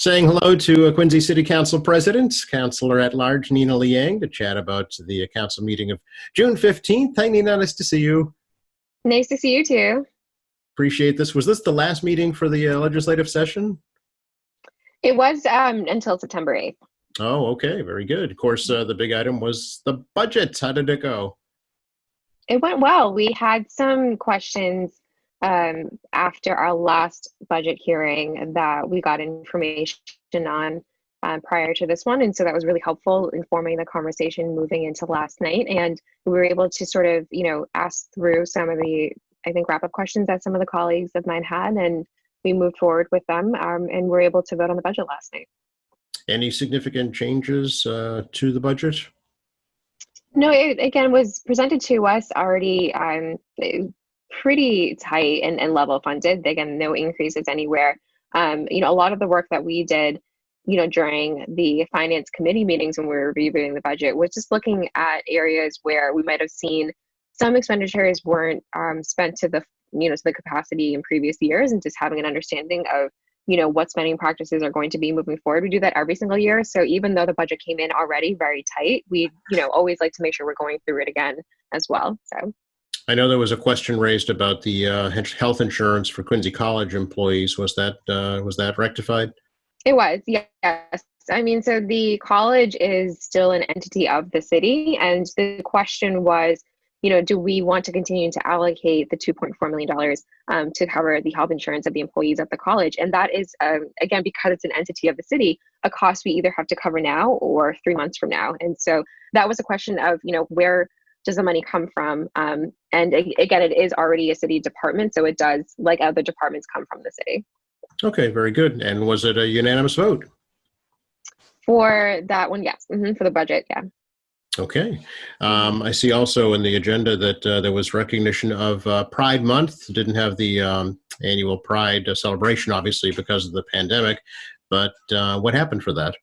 Saying hello to Quincy City Council President, Councilor at Large Nina Liang, to chat about the council meeting of June 15th. Hi, Nina. Nice to see you. Nice to see you too. Appreciate this. Was this the last meeting for the legislative session? It was until September 8th. Oh, okay. Very good. Of course, the big item was the budget. How did it go? It went well. We had some questions after our last budget hearing that we got information on prior to this one. And so that was really helpful informing the conversation moving into last night. And we were able to sort of, ask through some of the, I think, wrap-up questions that some of the colleagues of mine had. And we moved forward with them and were able to vote on the budget last night. Any significant changes to the budget? No, it again was presented to us already pretty tight and level funded. Again, no increases anywhere. A lot of the work that we did, during the finance committee meetings when we were reviewing the budget was just looking at areas where we might have seen some expenditures weren't spent to the, to the capacity in previous years, and just having an understanding of what spending practices are going to be moving forward. We do that every single year. So even though the budget came in already very tight, we, always like to make sure we're going through it again as well. So I know there was a question raised about the health insurance for Quincy College employees. Was that rectified? It was, yes. I mean, so the college is still an entity of the city. And the question was, do we want to continue to allocate the $2.4 million to cover the health insurance of the employees at the college? And that is, again, because it's an entity of the city, a cost we either have to cover now or 3 months from now. And so that was a question of, where does the money come from? And again, it is already a city department, so it does, like other departments, come from the city. Okay, very good. And was it a unanimous vote? For that one, yes. For the budget, yeah. Okay. I see also in the agenda that there was recognition of Pride Month. Didn't have the annual Pride celebration, obviously, because of the pandemic. But what happened for that?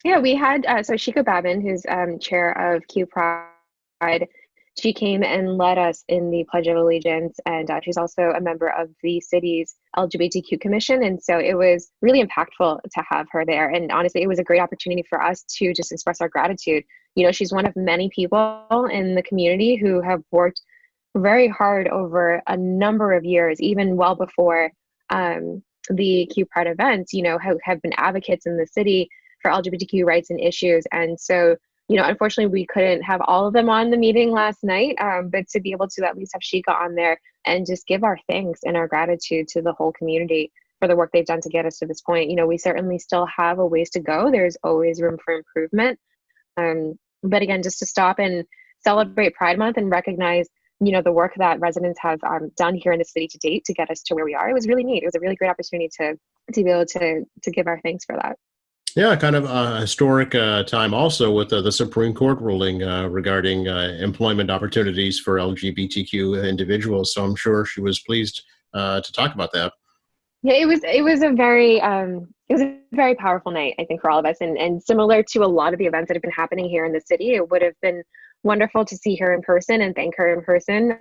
Yeah, we had, so Shika Babin, who's chair of Q Pride, she came and led us in the Pledge of Allegiance, and she's also a member of the city's LGBTQ commission. And so it was really impactful to have her there. And honestly, it was a great opportunity for us to just express our gratitude. She's one of many people in the community who have worked very hard over a number of years, even well before the Q Pride events, have been advocates in the city for LGBTQ rights and issues. And so unfortunately, we couldn't have all of them on the meeting last night, but to be able to at least have Shika on there and just give our thanks and our gratitude to the whole community for the work they've done to get us to this point. We certainly still have a ways to go. There's always room for improvement. But again, just to stop and celebrate Pride Month and recognize, the work that residents have done here in the city to date to get us to where we are. It was really neat. It was a really great opportunity to be able to give our thanks for that. Yeah, kind of a historic time also with the Supreme Court ruling regarding employment opportunities for LGBTQ individuals. So I'm sure she was pleased to talk about that. Yeah, it was a very powerful night, I think, for all of us, and similar to a lot of the events that have been happening here in the city. It would have been wonderful to see her in person and thank her in person.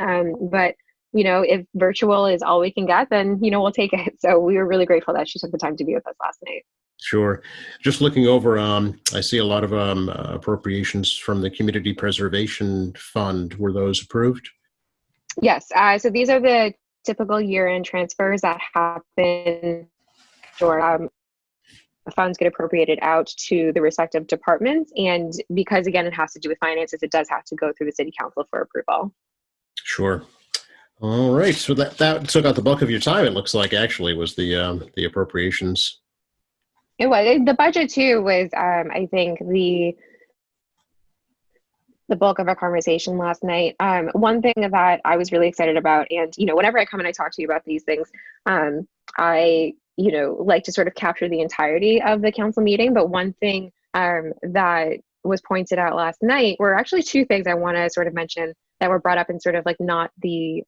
But if virtual is all we can get, then we'll take it. So we were really grateful that she took the time to be with us last night. Sure. Just looking over, I see a lot of appropriations from the Community Preservation Fund. Were those approved? Yes. So these are the typical year-end transfers that happen, or funds get appropriated out to the respective departments. And because, again, it has to do with finances, it does have to go through the City Council for approval. Sure. All right. So that took out the bulk of your time, it looks like, actually, was the appropriations. It was. The budget too was, I think, the bulk of our conversation last night. One thing that I was really excited about, and whenever I come and I talk to you about these things, I like to sort of capture the entirety of the council meeting. But one thing that was pointed out last night were actually two things I want to sort of mention that were brought up in sort of like not the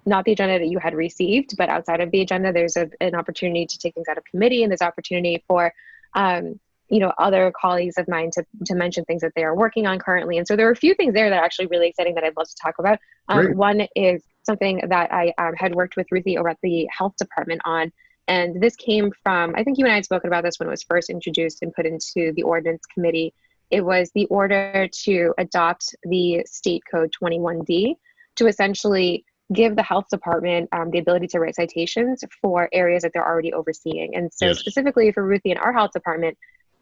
agenda that you had received, but outside of the agenda, there's an opportunity to take things out of committee, and there's opportunity for, other colleagues of mine to mention things that they are working on currently. And so there are a few things there that are actually really exciting that I'd love to talk about. One is something that I had worked with Ruthie over at the health department on, And this came from, I think you and I had spoken about this when it was first introduced and put into the ordinance committee. It was the order to adopt the state code 21D to essentially give the health department the ability to write citations for areas that they're already overseeing. And so Yes. specifically for Ruthie and our health department,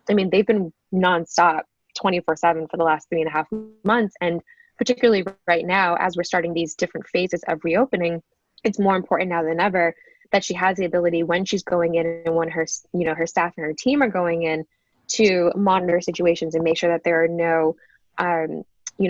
I mean, they've been nonstop 24/7 for the last 3.5 months. And particularly right now, as we're starting these different phases of reopening, it's more important now than ever that she has the ability when she's going in and when her, her staff and her team are going in to monitor situations and make sure that there are no,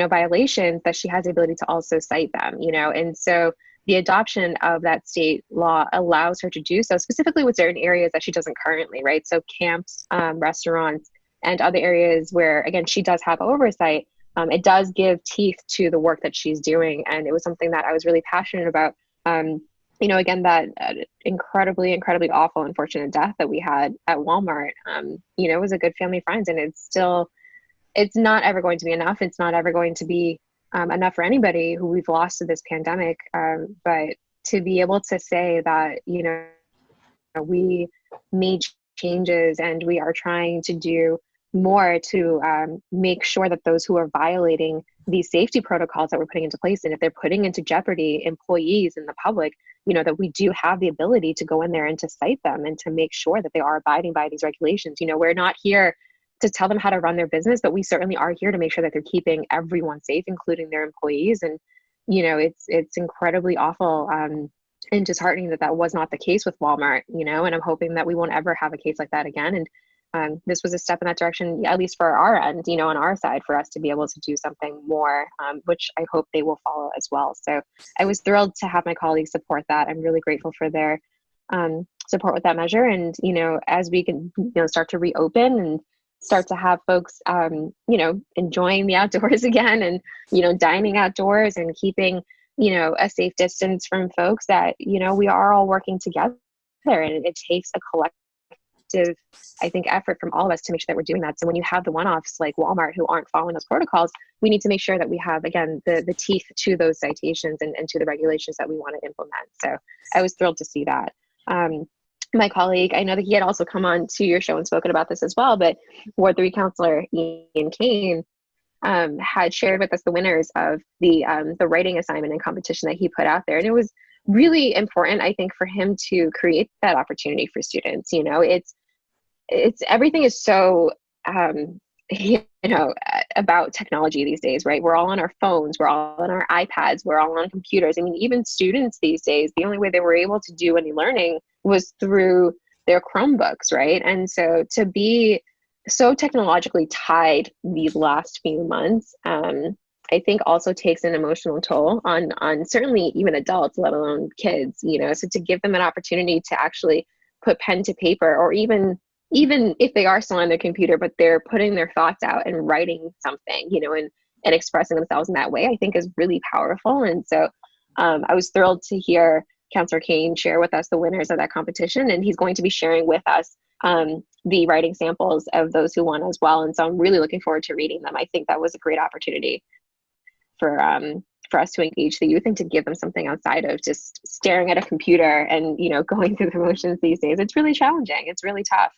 violations, that she has the ability to also cite them, and so the adoption of that state law allows her to do so, specifically with certain areas that she doesn't currently, right? So camps, restaurants, and other areas where, again, she does have oversight. It does give teeth to the work that she's doing. And it was something that I was really passionate about. Again, that incredibly, incredibly awful, unfortunate death that we had at Walmart, it was a good family friend, and it's not ever going to be enough. It's not ever going to be enough for anybody who we've lost to this pandemic. But to be able to say that, we made changes and we are trying to do more to make sure that those who are violating these safety protocols that we're putting into place, and if they're putting into jeopardy employees and the public, that we do have the ability to go in there and to cite them and to make sure that they are abiding by these regulations. We're not here to tell them how to run their business, but we certainly are here to make sure that they're keeping everyone safe, including their employees. And, it's incredibly awful and disheartening that was not the case with Walmart, and I'm hoping that we won't ever have a case like that again. And this was a step in that direction, at least for our end, on our side, for us to be able to do something more, which I hope they will follow as well. So I was thrilled to have my colleagues support that. I'm really grateful for their support with that measure. And, as we can, start to reopen and start to have folks, enjoying the outdoors again and, dining outdoors and keeping, a safe distance from folks, that, we are all working together, and it takes a collective, I think, effort from all of us to make sure that we're doing that. So when you have the one-offs like Walmart who aren't following those protocols, we need to make sure that we have, again, the teeth to those citations and to the regulations that we want to implement. So I was thrilled to see that. My colleague, I know that he had also come on to your show and spoken about this as well, but Ward 3 Councilor Ian Kane had shared with us the winners of the writing assignment and competition that he put out there. And it was really important, I think, for him to create that opportunity for students. It's everything is so about technology these days, right? We're all on our phones, we're all on our iPads, we're all on computers. I mean, even students these days, the only way they were able to do any learning was through their Chromebooks, right? And so to be so technologically tied these last few months, I think also takes an emotional toll on certainly even adults, let alone kids, so to give them an opportunity to actually put pen to paper, or even if they are still on their computer, but they're putting their thoughts out and writing something, and expressing themselves in that way, I think is really powerful. And so I was thrilled to hear Councillor Kane share with us the winners of that competition, and he's going to be sharing with us the writing samples of those who won as well. And so I'm really looking forward to reading them. I think that was a great opportunity for us to engage the youth and to give them something outside of just staring at a computer and, going through the motions these days. It's really challenging. It's really tough.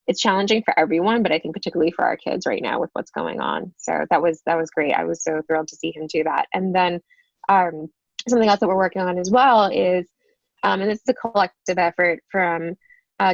It's challenging for everyone, but I think particularly for our kids right now with what's going on. So that was great. I was so thrilled to see him do that. And then something else that we're working on as well is, and this is a collective effort from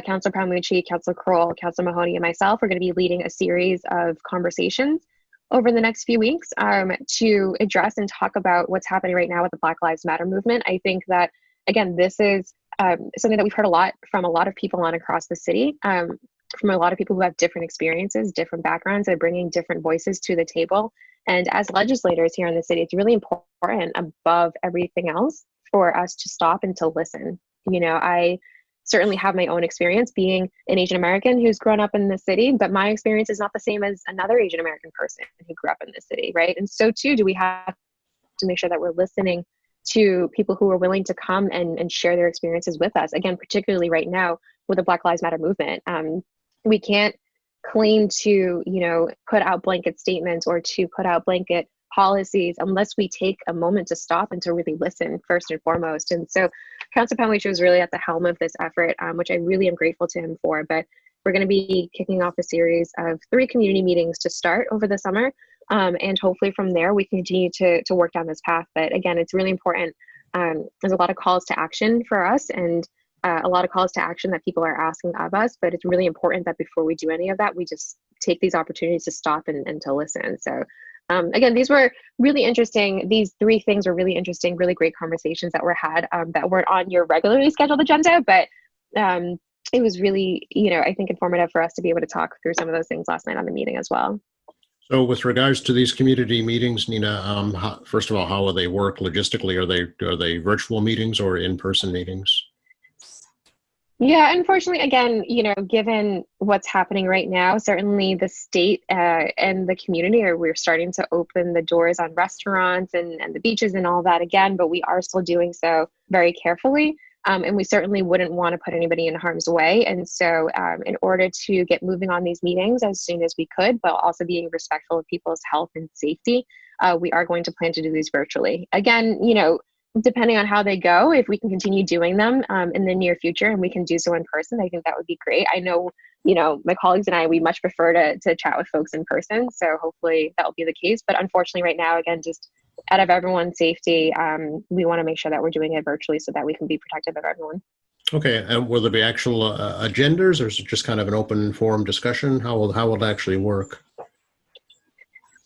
Councilor Palmucci, Councilor Kroll, Councilor Mahoney, and myself. We're going to be leading a series of conversations over the next few weeks to address and talk about what's happening right now with the Black Lives Matter movement. I think that, again, this is something that we've heard a lot from a lot of people on across the city, from a lot of people who have different experiences, different backgrounds, and bringing different voices to the table. And as legislators here in the city, it's really important above everything else for us to stop and to listen. I certainly have my own experience being an Asian American who's grown up in the city, but my experience is not the same as another Asian American person who grew up in the city, right? And so too do we have to make sure that we're listening to people who are willing to come and share their experiences with us. Again, particularly right now with the Black Lives Matter movement. We can't claim to, put out blanket statements or to put out blanket policies unless we take a moment to stop and to really listen first and foremost. And so Councilor Penwich was really at the helm of this effort, which I really am grateful to him for. But we're going to be kicking off a series of 3 community meetings to start over the summer. And hopefully from there, we can continue to work down this path. But again, it's really important. There's a lot of calls to action for us, and a lot of calls to action that people are asking of us. But it's really important that before we do any of that, we just take these opportunities to stop and to listen. So again, these were really interesting. These 3 things were really interesting, really great conversations that were had that weren't on your regularly scheduled agenda, but it was really, I think informative for us to be able to talk through some of those things last night on the meeting as well. So with regards to these community meetings, Nina, first of all, how will they work logistically? Are they virtual meetings or in-person meetings? Yeah, unfortunately, again, given what's happening right now, certainly the state and the community we're starting to open the doors on restaurants and the beaches and all that again, but we are still doing so very carefully. And we certainly wouldn't want to put anybody in harm's way. And so in order to get moving on these meetings as soon as we could, but also being respectful of people's health and safety, we are going to plan to do these virtually. Again, depending on how they go, if we can continue doing them in the near future and we can do so in person, I think that would be great. I know, my colleagues and I, we much prefer to chat with folks in person. So hopefully that will be the case. But unfortunately right now, again, just out of everyone's safety, we want to make sure that we're doing it virtually so that we can be protective of everyone. Okay, and will there be actual agendas, or is it just kind of an open forum discussion? How will it actually work?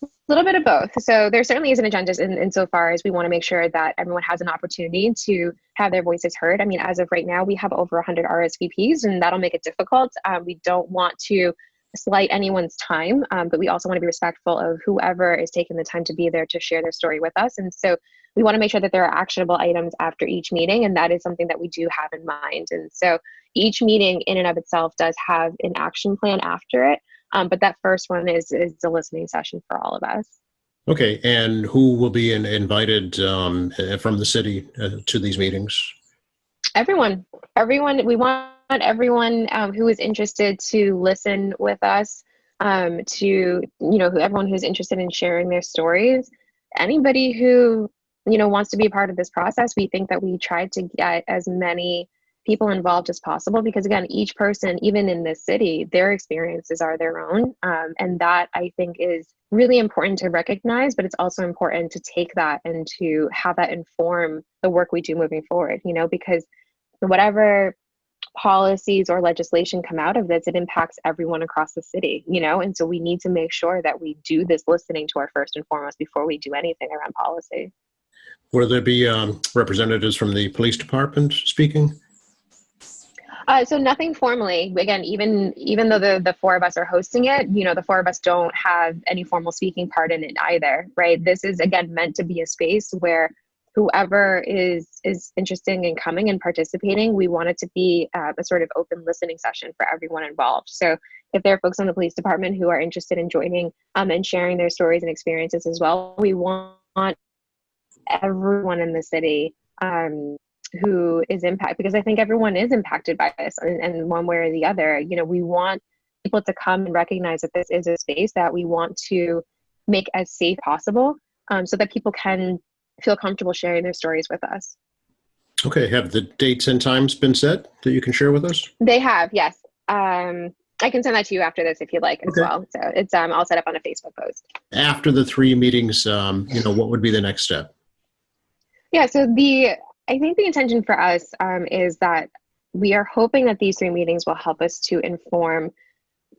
A little bit of both. So there certainly is an agenda insofar as we want to make sure that everyone has an opportunity to have their voices heard. I mean, as of right now, we have over 100 RSVPs, and that'll make it difficult. We don't want to slight anyone's time, but we also want to be respectful of whoever is taking the time to be there to share their story with us. And so we want to make sure that there are actionable items after each meeting, and that is something that we do have in mind. And so each meeting in and of itself does have an action plan after it, but that first one is the listening session for all of us. Okay, and who will be invited from the city to these meetings? Everyone. We want everyone who is interested to listen with us, to everyone who's interested in sharing their stories. Anybody who wants to be a part of this process. We think that we tried to get as many people involved as possible, because again, each person, even in this city, their experiences are their own, and that I think is really important to recognize. But it's also important to take that and to have that inform the work we do moving forward. Because whatever policies or legislation come out of this, it impacts everyone across the city, and so we need to make sure that we do this listening to our first and foremost before we do anything around policy. Will there be representatives from the police department speaking? So nothing formally. Again, even though the 4 of us are hosting it, the 4 of us don't have any formal speaking part in it either, right? This is again meant to be a space where whoever is interested in coming and participating, we want it to be a sort of open listening session for everyone involved. So if there are folks on the police department who are interested in joining and sharing their stories and experiences as well, we want everyone in the city who is impacted, because I think everyone is impacted by this in one way or the other. We want people to come and recognize that this is a space that we want to make as safe possible, so that people can feel comfortable sharing their stories with us. Okay, have the dates and times been set that you can share with us? They have, yes. I can send that to you after this if you'd like as well. So it's all set up on a Facebook post. After the 3 meetings, what would be the next step? Yeah, so I think the intention for us is that we are hoping that these 3 meetings will help us to inform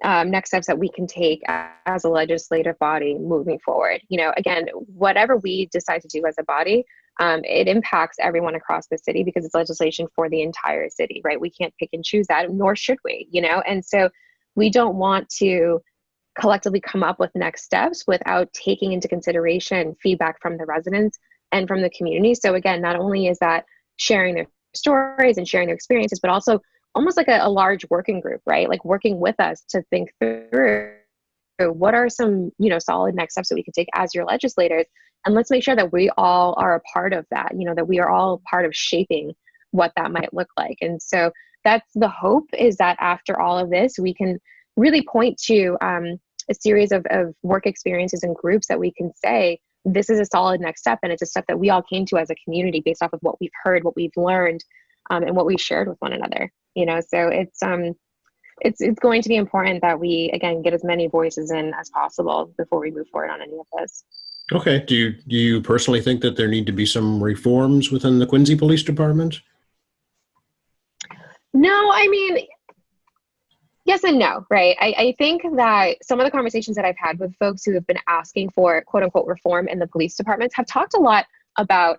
next steps that we can take as a legislative body moving forward. Again, whatever we decide to do as a body, it impacts everyone across the city because it's legislation for the entire city, right? We can't pick and choose that, nor should we, and so we don't want to collectively come up with next steps without taking into consideration feedback from the residents and from the community. So again, not only is that sharing their stories and sharing their experiences, but also almost like a large working group, right? Like working with us to think through what are some, solid next steps that we can take as your legislators. And let's make sure that we all are a part of that, that we are all part of shaping what that might look like. And so that's the hope, is that after all of this, we can really point to a series of work experiences and groups that we can say, this is a solid next step. And it's a step that we all came to as a community based off of what we've heard, what we've learned, and what we shared with one another. So it's going to be important that we again get as many voices in as possible before we move forward on any of this. Okay. Do you personally think that there need to be some reforms within the Quincy Police Department? No, I mean, yes and no, right? I think that some of the conversations that I've had with folks who have been asking for quote unquote reform in the police departments have talked a lot about,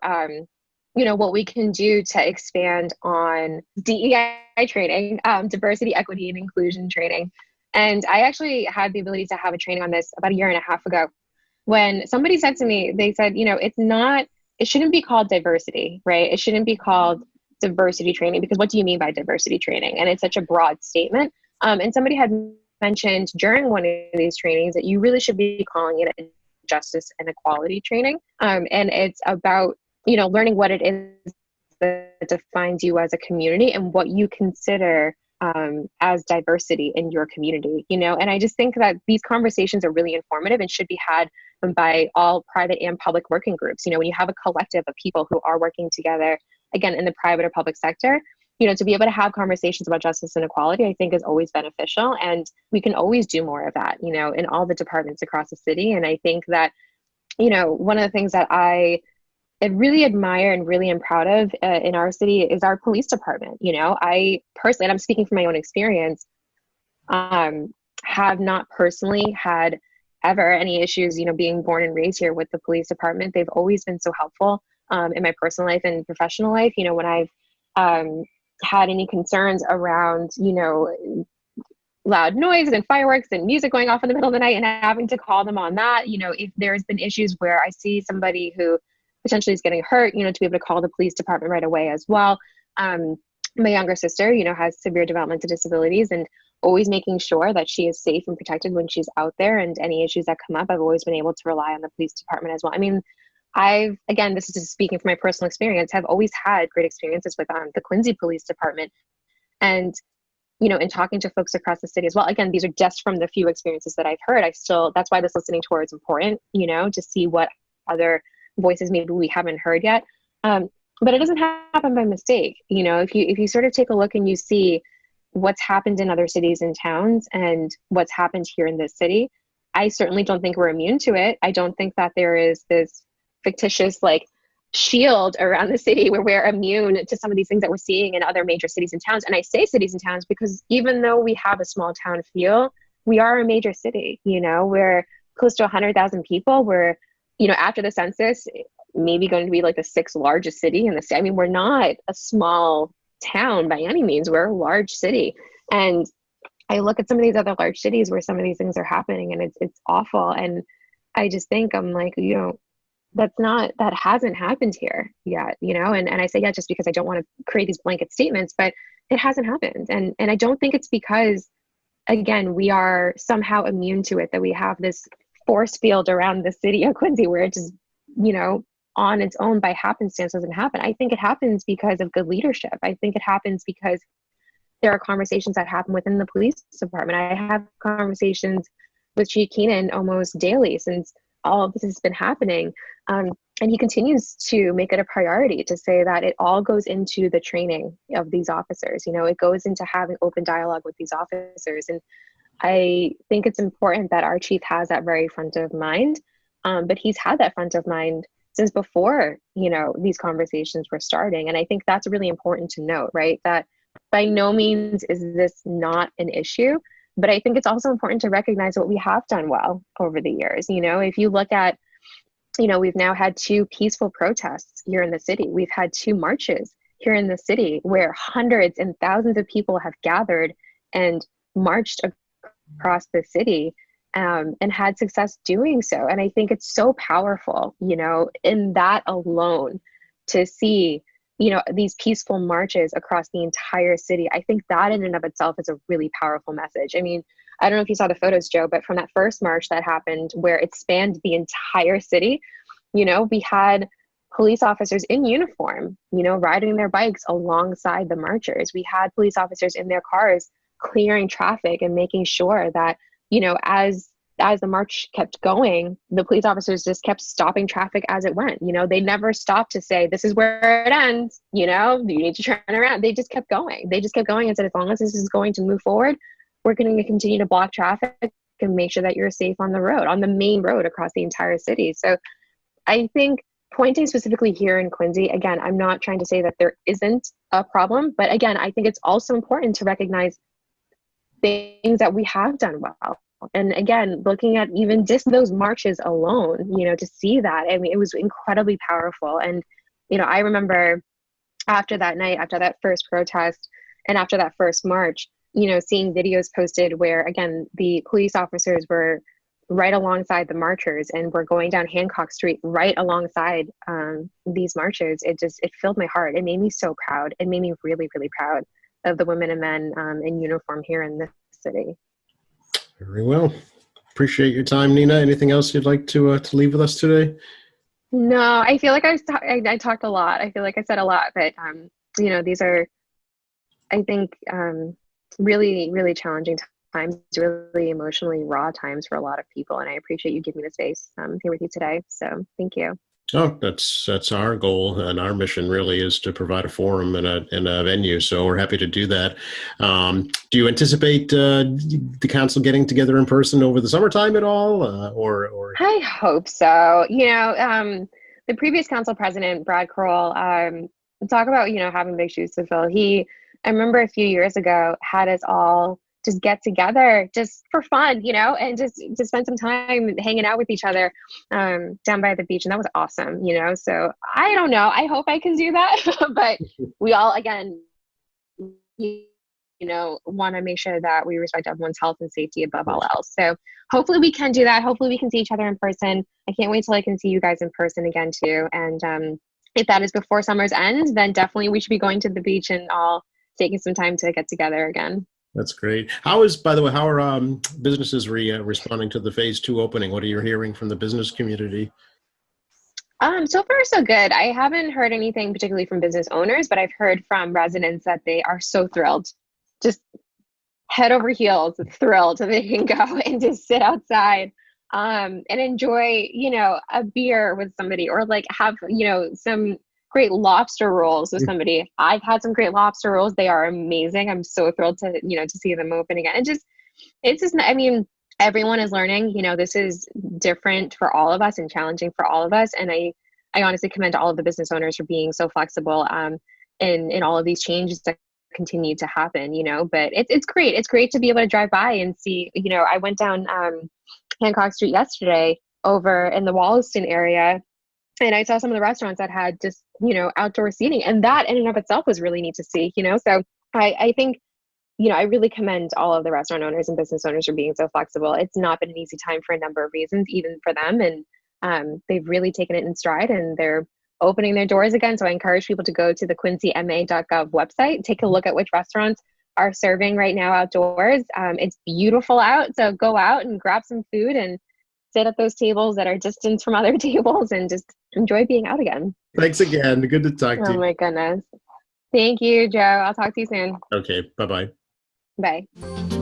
what we can do to expand on DEI training, diversity, equity, and inclusion training. And I actually had the ability to have a training on this about a year and a half ago when somebody said to me, they said, it shouldn't be called diversity, right? It shouldn't be called diversity training because what do you mean by diversity training? And it's such a broad statement. And somebody had mentioned during one of these trainings that you really should be calling it a justice and equality training. And it's about, learning what it is that defines you as a community and what you consider as diversity in your community, and I just think that these conversations are really informative and should be had by all private and public working groups. When you have a collective of people who are working together, again, in the private or public sector, to be able to have conversations about justice and equality, I think is always beneficial. And we can always do more of that, in all the departments across the city. And I think that, one of the things that I really admire and really am proud of in our city is our police department. I personally, and I'm speaking from my own experience, have not personally had ever any issues, being born and raised here with the police department. They've always been so helpful in my personal life and professional life. When I've had any concerns around, loud noise and fireworks and music going off in the middle of the night and having to call them on that, if there's been issues where I see somebody who potentially is getting hurt, to be able to call the police department right away as well. My younger sister, has severe developmental disabilities, and always making sure that she is safe and protected when she's out there, and any issues that come up, I've always been able to rely on the police department as well. I mean, again, this is just speaking from my personal experience, have always had great experiences with the Quincy Police Department. And, in talking to folks across the city as well, again, these are just from the few experiences that I've heard. That's why this listening tour is important, to see what other voices maybe we haven't heard yet. But it doesn't happen by mistake. If you sort of take a look and you see what's happened in other cities and towns and what's happened here in this city, I certainly don't think we're immune to it. I don't think that there is this fictitious shield around the city where we're immune to some of these things that we're seeing in other major cities and towns. And I say cities and towns because even though we have a small town feel, we are a major city. We're close to 100,000 people. We're, after the census, maybe going to be the sixth largest city in the state. I mean, we're not a small town by any means. We're a large city. And I look at some of these other large cities where some of these things are happening, and it's awful. And I just think that hasn't happened here yet, and I say just because I don't want to create these blanket statements, but it hasn't happened. And I don't think it's because, again, we are somehow immune to it, that we have this force field around the city of Quincy where it just, on its own by happenstance doesn't happen. I think it happens because of good leadership. I think it happens because there are conversations that happen within the police department. I have conversations with Chief Keenan almost daily since all of this has been happening. And he continues to make it a priority to say that it all goes into the training of these officers. It goes into having open dialogue with these officers. And I think it's important that our chief has that very front of mind. But he's had that front of mind since before, these conversations were starting. And I think that's really important to note, right? That by no means is this not an issue, but I think it's also important to recognize what we have done well over the years. If you look at, we've now had 2 peaceful protests here in the city. We've had 2 marches here in the city where hundreds and thousands of people have gathered and marched across the city and had success doing so. And I think it's so powerful, in that alone, to see, these peaceful marches across the entire city. I think that in and of itself is a really powerful message. I mean, I don't know if you saw the photos, Joe, but from that first march that happened where it spanned the entire city, we had police officers in uniform, riding their bikes alongside the marchers. We had police officers in their cars clearing traffic and making sure that, as as the march kept going, the police officers just kept stopping traffic as it went. They never stopped to say, this is where it ends. You need to turn around. They just kept going. They just kept going and said, as long as this is going to move forward, we're going to continue to block traffic and make sure that you're safe on the road, on the main road across the entire city. So I think pointing specifically here in Quincy, again, I'm not trying to say that there isn't a problem, but again, I think it's also important to recognize things that we have done well. And again, looking at even just those marches alone, to see that, I mean, it was incredibly powerful. And, I remember after that night, after that first protest and after that first march, seeing videos posted where, again, the police officers were right alongside the marchers and were going down Hancock Street right alongside these marchers. It filled my heart. It made me so proud. It made me really, really proud of the women and men in uniform here in this city. Very well. Appreciate your time, Nina. Anything else you'd like to leave with us today? No, I feel like I talked a lot. I feel like I said a lot, but these are, I think, really, really challenging times, really emotionally raw times for a lot of people. And I appreciate you giving me the space here with you today. So thank you. Oh, that's our goal, and our mission really is to provide a forum and a venue. So we're happy to do that. Do you anticipate the council getting together in person over the summertime at all, or? I hope so. The previous council president, Brad Kroll, talk about having big shoes to fill. I remember a few years ago, had us all just get together just for fun, and just to spend some time hanging out with each other down by the beach. And that was awesome, so I don't know. I hope I can do that. But we all, again, want to make sure that we respect everyone's health and safety above all else. So hopefully we can do that. Hopefully we can see each other in person. I can't wait till I can see you guys in person again too. And if that is before summer's end, then definitely we should be going to the beach and all taking some time to get together again. That's great. By the way, how are businesses responding to the phase 2 opening? What are you hearing from the business community? So far, so good. I haven't heard anything particularly from business owners, but I've heard from residents that they are so thrilled, just head over heels, thrilled that they can go and just sit outside and enjoy, a beer with somebody, or like have, some great lobster rolls with somebody. I've had some great lobster rolls. They are amazing. I'm so thrilled to, to see them open again. It's just, I mean, everyone is learning, this is different for all of us and challenging for all of us. And I honestly commend all of the business owners for being so flexible in all of these changes that continue to happen, but it's great. It's great to be able to drive by and see, I went down Hancock Street yesterday over in the Wollaston area, and I saw some of the restaurants that had just, outdoor seating, and that in and of itself was really neat to see, so I think, I really commend all of the restaurant owners and business owners for being so flexible. It's not been an easy time for a number of reasons, even for them. And they've really taken it in stride, and they're opening their doors again. So I encourage people to go to the quincyma.gov website, take a look at which restaurants are serving right now outdoors. It's beautiful out. So go out and grab some food and sit at those tables that are distant from other tables and just enjoy being out again. Thanks again. Good to talk to you. Oh my goodness. Thank you, Joe. I'll talk to you soon. Okay. Bye-bye. Bye.